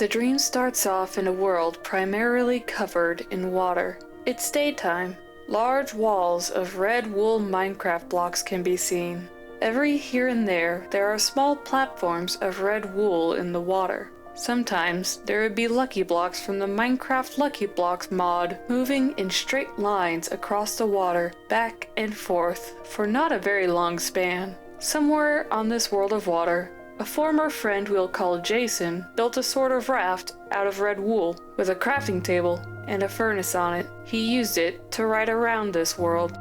The dream starts off in a world primarily covered in water. It's daytime. Large walls of red wool Minecraft blocks can be seen. Every here and there are small platforms of red wool in the water. Sometimes there would be lucky blocks from the Minecraft Lucky Blocks mod moving in straight lines across the water back and forth for not a very long span. Somewhere on this world of water, a former friend we'll call Jason built a sort of raft out of red wool with a crafting table and a furnace on it. He used it to ride around this world.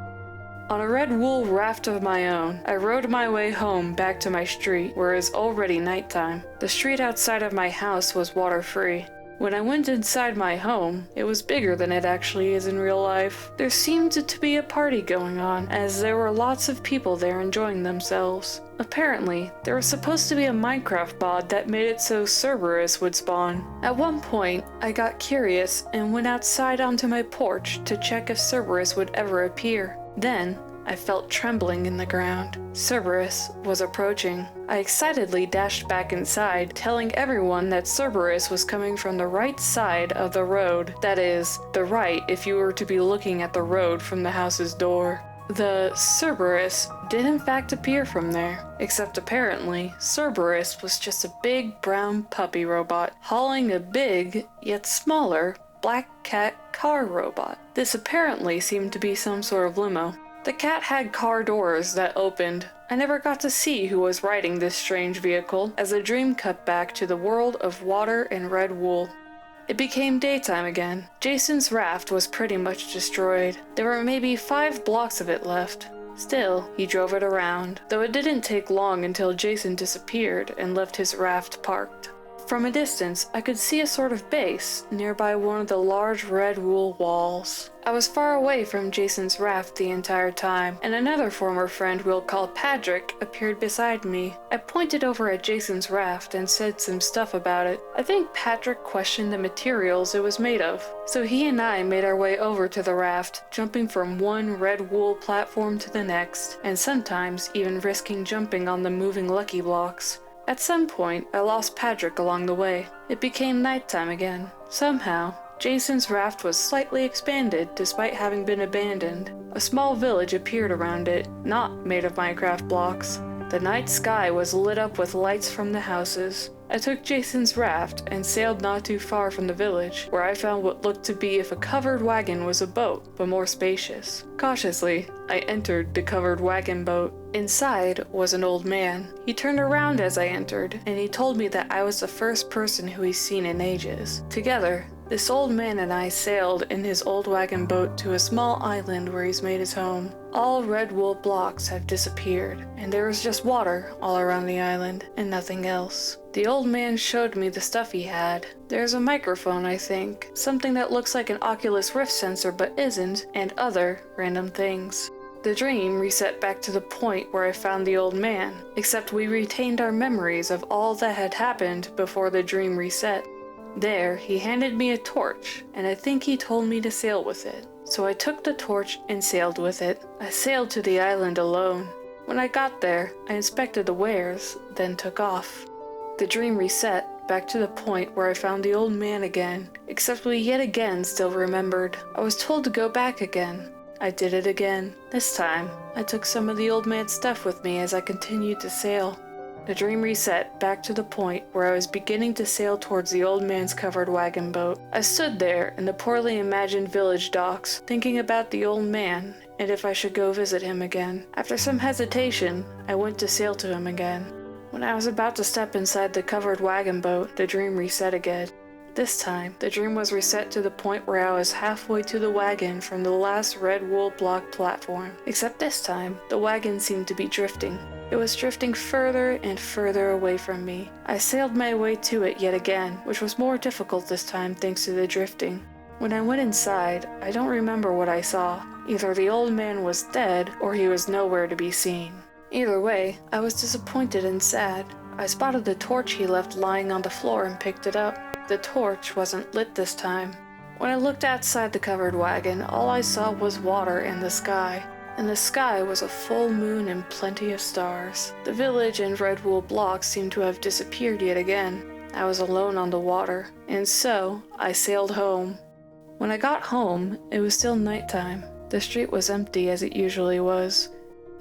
On a red wool raft of my own, I rode my way home back to my street where it was already nighttime. The street outside of my house was water-free. When I went inside my home, it was bigger than it actually is in real life. There seemed to be a party going on, as there were lots of people there enjoying themselves. Apparently, there was supposed to be a Minecraft mod that made it so Cerberus would spawn. At one point, I got curious and went outside onto my porch to check if Cerberus would ever appear. Then, I felt trembling in the ground. Cerberus was approaching. I excitedly dashed back inside, telling everyone that Cerberus was coming from the right side of the road. That is, the right if you were to be looking at the road from the house's door. The Cerberus did in fact appear from there, except apparently Cerberus was just a big brown puppy robot hauling a big, yet smaller, black cat car robot. This apparently seemed to be some sort of limo. The cat had car doors that opened. I never got to see who was riding this strange vehicle as the dream cut back to the world of water and red wool. It became daytime again. Jason's raft was pretty much destroyed. There were maybe 5 blocks of it left. Still, he drove it around, though it didn't take long until Jason disappeared and left his raft parked. From a distance, I could see a sort of base nearby one of the large red wool walls. I was far away from Jason's raft the entire time, and another former friend we'll call Patrick appeared beside me. I pointed over at Jason's raft and said some stuff about it. I think Patrick questioned the materials it was made of, so he and I made our way over to the raft, jumping from one red wool platform to the next, and sometimes even risking jumping on the moving lucky blocks. At some point, I lost Patrick along the way. It became nighttime again. Somehow, Jason's raft was slightly expanded despite having been abandoned. A small village appeared around it, not made of Minecraft blocks. The night sky was lit up with lights from the houses. I took Jason's raft and sailed not too far from the village, where I found what looked to be if a covered wagon was a boat, but more spacious. Cautiously, I entered the covered wagon boat. Inside was an old man. He turned around as I entered, and he told me that I was the first person who he's seen in ages. Together, this old man and I sailed in his old wagon boat to a small island where he's made his home. All red wool blocks have disappeared, and there was just water all around the island, and nothing else. The old man showed me the stuff he had. There's a microphone, I think, something that looks like an Oculus Rift sensor but isn't, and other random things. The dream reset back to the point where I found the old man, except we retained our memories of all that had happened before the dream reset. There, he handed me a torch, and I think he told me to sail with it. So I took the torch and sailed with it. I sailed to the island alone. When I got there, I inspected the wares, then took off. The dream reset back to the point where I found the old man again, except we yet again still remembered. I was told to go back again. I did it again. This time, I took some of the old man's stuff with me as I continued to sail. The dream reset back to the point where I was beginning to sail towards the old man's covered wagon boat. I stood there in the poorly imagined village docks, thinking about the old man and if I should go visit him again. After some hesitation, I went to sail to him again. When I was about to step inside the covered wagon boat, the dream reset again. This time, the dream was reset to the point where I was halfway to the wagon from the last red wool block platform. Except this time, the wagon seemed to be drifting. It was drifting further and further away from me. I sailed my way to it yet again, which was more difficult this time thanks to the drifting. When I went inside, I don't remember what I saw. Either the old man was dead, or he was nowhere to be seen. Either way, I was disappointed and sad. I spotted the torch he left lying on the floor and picked it up. The torch wasn't lit this time. When I looked outside the covered wagon, all I saw was water and the sky. In the sky was a full moon and plenty of stars. The village and red wool blocks seemed to have disappeared yet again. I was alone on the water, and so I sailed home. When I got home, it was still nighttime. The street was empty as it usually was.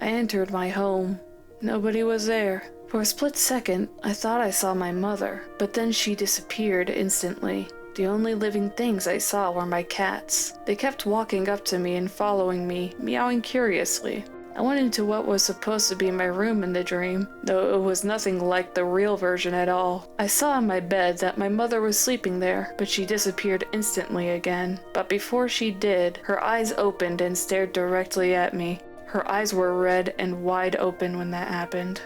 I entered my home. Nobody was there. For a split second, I thought I saw my mother, but then she disappeared instantly. The only living things I saw were my cats. They kept walking up to me and following me, meowing curiously. I went into what was supposed to be my room in the dream, though it was nothing like the real version at all. I saw in my bed that my mother was sleeping there, but she disappeared instantly again. But before she did, her eyes opened and stared directly at me. Her eyes were red and wide open when that happened.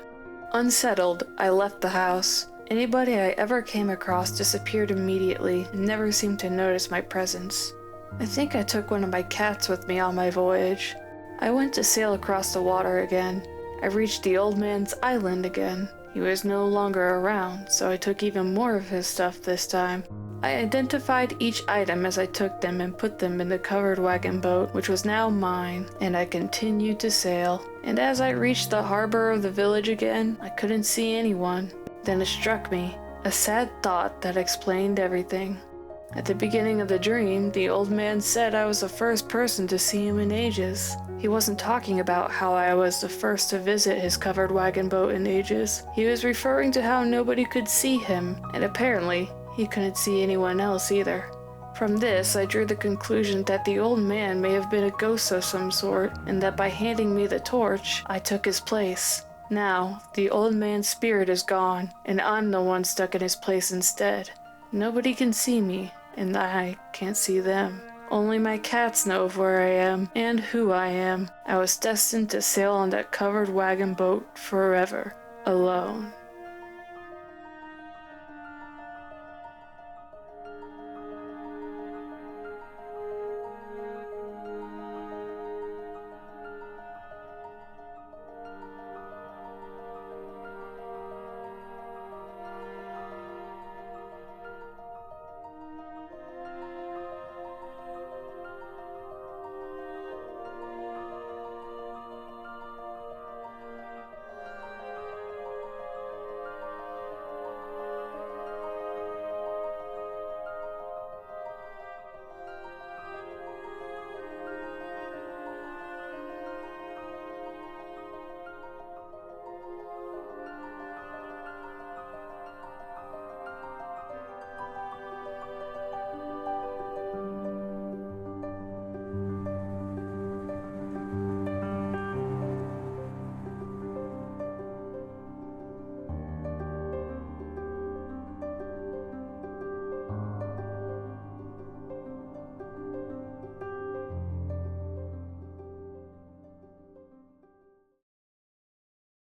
Unsettled, I left the house. Anybody I ever came across disappeared immediately and never seemed to notice my presence. I think I took one of my cats with me on my voyage. I went to sail across the water again. I reached the old man's island again. He was no longer around, so I took even more of his stuff this time. I identified each item as I took them and put them in the covered wagon boat, which was now mine, and I continued to sail. And as I reached the harbor of the village again, I couldn't see anyone. Then it struck me, a sad thought that explained everything. At the beginning of the dream, the old man said I was the first person to see him in ages. He wasn't talking about how I was the first to visit his covered wagon boat in ages. He was referring to how nobody could see him, and apparently, he couldn't see anyone else either. From this, I drew the conclusion that the old man may have been a ghost of some sort, and that by handing me the torch, I took his place. Now, the old man's spirit is gone, and I'm the one stuck in his place instead. Nobody can see me, and I can't see them. Only my cats know of where I am and who I am. I was destined to sail on that covered wagon boat forever, alone.